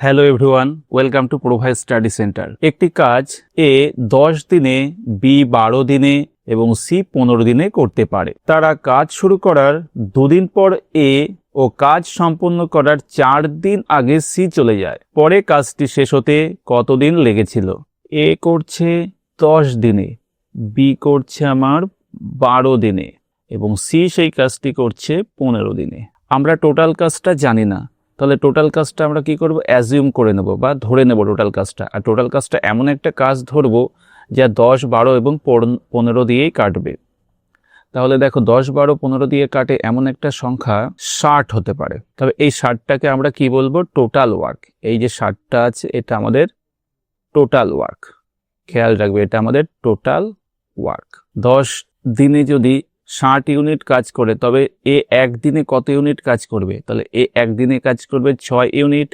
Hello everyone, welcome to প্রোভাই study centre. একটি কাজ এ 10 দিনে, বি 12 দিনে এবং সি 15 দিনে করতে পারে। তারা কাজ শুরু করার দুদিন পর এ ও কাজ সম্পন্ন করার 4 দিন আগে সি চলে যায়। পরে কাজটি শেষ হতে কতদিন লেগেছিল? এ করছে 10 দিনে, বি করছে আমার 12 দিনে এবং সি সেই কাজটি করছে 15 দিনে। আমরা টোটাল কাজটা জানি না, তাহলে টোটাল কাজটা আমরা কি করব? অ্যাজিউম করে নেব বা ধরে নেব টোটাল কাজটা। আর টোটাল কাজটা এমন একটা কাজ ধরবো যা 10, 12 এবং 15 দিয়েই কাটবে। তাহলে দেখো 10, 12, 15 দিয়ে কাটে এমন একটা সংখ্যা 60 হতে পারে। তবে এই 60টাকে আমরা কি বলবো? Total work. এই যে 60টা আছে এটা আমাদের টোটাল ওয়ার্ক। খেয়াল রাখবে, এটা আমাদের টোটাল ওয়ার্ক। 10 দিনে যদি 60 ইউনিট কাজ করে, তবে এ একদিনে কত ইউনিট কাজ করবে? তাহলে এ একদিনে কাজ করবে 6 ইউনিট,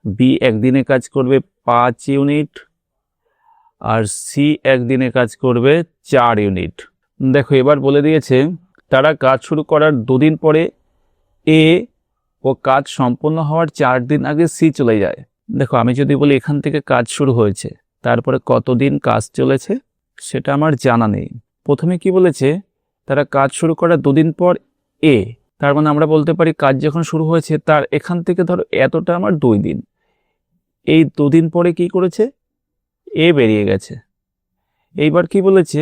বি একদিনে কাজ করবে 5 ইউনিট আর সি একদিনে কাজ করবে 4 ইউনিট। দেখো এবার বলে দিয়েছে তারা কাজ শুরু করার দুদিন পরে এ ও কাজ সম্পন্ন হওয়ার 4 দিন আগে সি চলে যায়। দেখো আমি যদি বলি এখান থেকে কাজ শুরু হয়েছে, তারপরে কতদিন কাজ চলেছে সেটা আমার জানা নেই। প্রথমে কি বলেছে? তারা কাজ শুরু করার দুদিন পর এ, তার মানে আমরা বলতে পারি কাজ যখন শুরু হয়েছে তার এখান থেকে ধরো এতটা আমার 2 দিন। এই 2 দিন পরে কি করেছে? এ বেরিয়ে গেছে। এইবার কি বলেছে?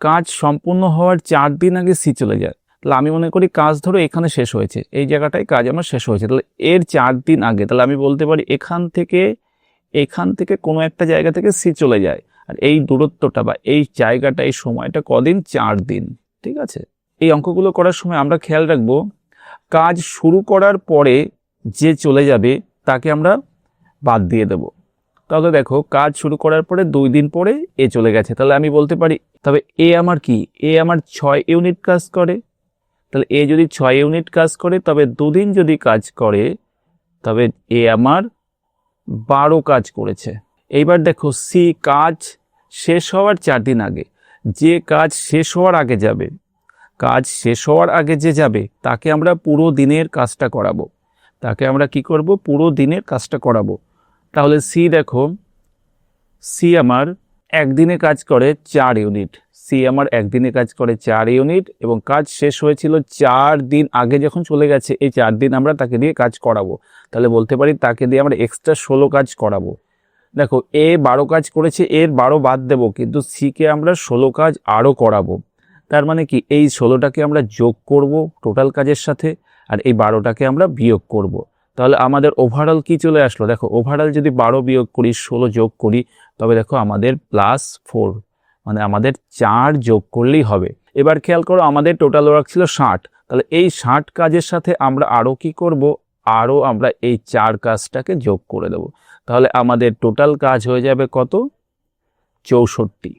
কাজ সম্পূর্ণ হওয়ার 4 দিন আগে সি চলে যায়। তাহলে আমি মনে করি কাজ ধরো এখানে শেষ হয়েছে, এই জায়গাটায় কাজ আমার শেষ হয়েছে, তাহলে এর 4 দিন আগে, তাহলে আমি বলতে পারি এখান থেকে কোনো একটা জায়গা থেকে সি চলে যায়। আর এই দূরত্বটা বা এই জায়গাটা, এই সময়টা কদিন? 4 দিন। ঠিক আছে, এই অঙ্কগুলো করার সময় আমরা খেয়াল রাখবো কাজ শুরু করার পরে যে চলে যাবে তাকে আমরা বাদ দিয়ে দেব। তাহলে দেখো কাজ শুরু করার পরে 2 দিন পরে এ চলে গেছে, তাহলে আমি বলতে পারি তবে এ আমার কি? এ আমার 6 ইউনিট কাজ করে। তাহলে এ যদি 6 ইউনিট কাজ করে, তবে 2 দিন যদি কাজ করে, তবে এ আমার 12 কাজ করেছে। এইবার দেখো সি কাজ শেষ হওয়ার 4 দিন আগে, যে কাজ শেষ হওয়ার আগে যাবে, কাজ শেষ হওয়ার আগে যে যাবে তাকে আমরা পুরো দিনের কাজটা করাবো। তাকে আমরা কি করব? পুরো দিনের কাজটা করাবো। তাহলে সি দেখো, সি আমার একদিনে কাজ করে 4 ইউনিট। সি আমার একদিনে কাজ করে 4 ইউনিট এবং কাজ শেষ হয়েছিল 4 দিন আগে যখন চলে গেছে, এই 4 দিন আমরা তাকে দিয়ে কাজ করাবো। তাহলে বলতে পারি তাকে দিয়ে আমরা এক্সট্রা 16 কাজ করাবো। দেখো এ 12 কাজ করেছে, এর 12 বাদ দেব, কিন্তু সিকে আমরা 16 কাজ আরও করাবো। তার মানে কি? এই 16টাকে আমরা যোগ করব টোটাল কাজের সাথে, আর এই 12টাকে আমরা বিয়োগ করব। তাহলে আমাদের ওভারঅল কি চলে আসলো? দেখো ওভারঅল যদি 12 বিয়োগ করি, 16 যোগ করি, তবে দেখো আমাদের +4, মানে আমাদের 4 যোগ করলেই হবে। এবার খেয়াল করো আমাদের টোটাল ওয়ার্ক ছিল 60, তাহলে এই 60 কাজের সাথে আমরা আরও কি করব? আরও আমরা এই 4 কাজটাকে যোগ করে দেব। তাহলে আমাদের টোটাল কাজ হয়ে যাবে কত? 64।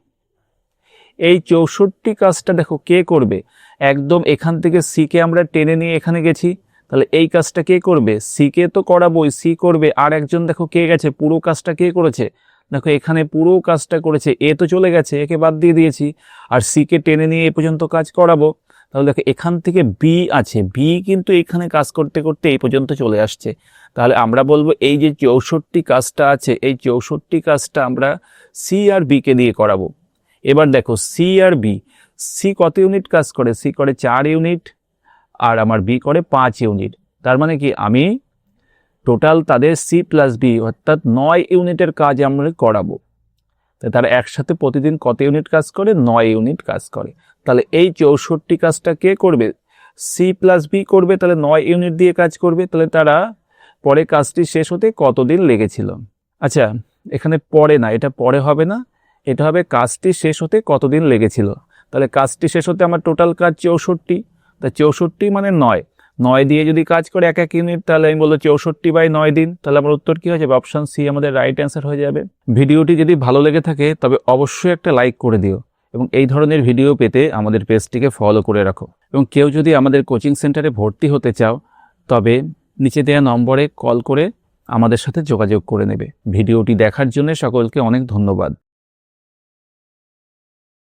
এই 64 কাজটা দেখো কে করবে? একদম এখান থেকে সিকে আমরা টেনে নিয়ে এখানে গেছি, তাহলে এই কাজটা কে করবে? সিকে তো করাবোই, সি করবে। আর একজন দেখো কে গেছে? পুরো কাজটা কে করেছে? দেখো এখানে পুরো কাজটা করেছে এ, তো চলে গেছে, একে বাদ দিয়ে দিয়েছি। আর সিকে টেনে নিয়ে এ পর্যন্ত কাজ করাবো। তাহলে দেখো এখান থেকে বি আছে, বি কিন্তু এখানে কাজ করতে করতে এই পর্যন্ত চলে আসছে। তাহলে আমরা বলবো এই যে 64 কাজটা আছে, এই 64 কাজটা আমরা সি আর বিকে দিয়ে করাবো। এবার দেখো সি আর বি, সি কত ইউনিট কাজ করে? সি করে 4 ইউনিট আর আমার বি করে 5 ইউনিট। তার মানে কি? আমি টোটাল তাদের সি প্লাস বি অর্থাৎ 9 ইউনিটের কাজ আমরা করাবো। তারা একসাথে প্রতিদিন কত ইউনিট কাজ করে? 9 ইউনিট কাজ করে। তাহলে এই 64 কাজটা কে করবে? সি প্লাস বি করবে, তাহলে 9 ইউনিট দিয়ে কাজ করবে। তাহলে তারা পরে কাজটি শেষ হতে কতদিন লেগেছিল? আচ্ছা এখানে পরে না, এটা পরে হবে না, এটা হবে কাজটি শেষ হতে কতদিন লেগেছিল। তাহলে কাজটি শেষ হতে আমার টোটাল কাজ 64, তা 64 মানে 9 দিয়ে যদি কাজ করে এক এক ইউনিট, তাহলে আমি বলবো 64/9 দিন। তাহলে আমার উত্তর কি হয়ে যাবে? অপশন সি আমাদের রাইট অ্যান্সার হয়ে যাবে। ভিডিওটি যদি ভালো লেগে থাকে তবে অবশ্যই একটা লাইক করে দিও এবং এই ধরনের ভিডিও পেতে আমাদের পেজটিকে ফলো করে রাখো। এবং কেউ যদি আমাদের কোচিং সেন্টারে ভর্তি হতে চাও তবে নিচে দেওয়া নম্বরে কল করে আমাদের সাথে যোগাযোগ করে নেবে। ভিডিওটি দেখার জন্য সকলকে অনেক ধন্যবাদ।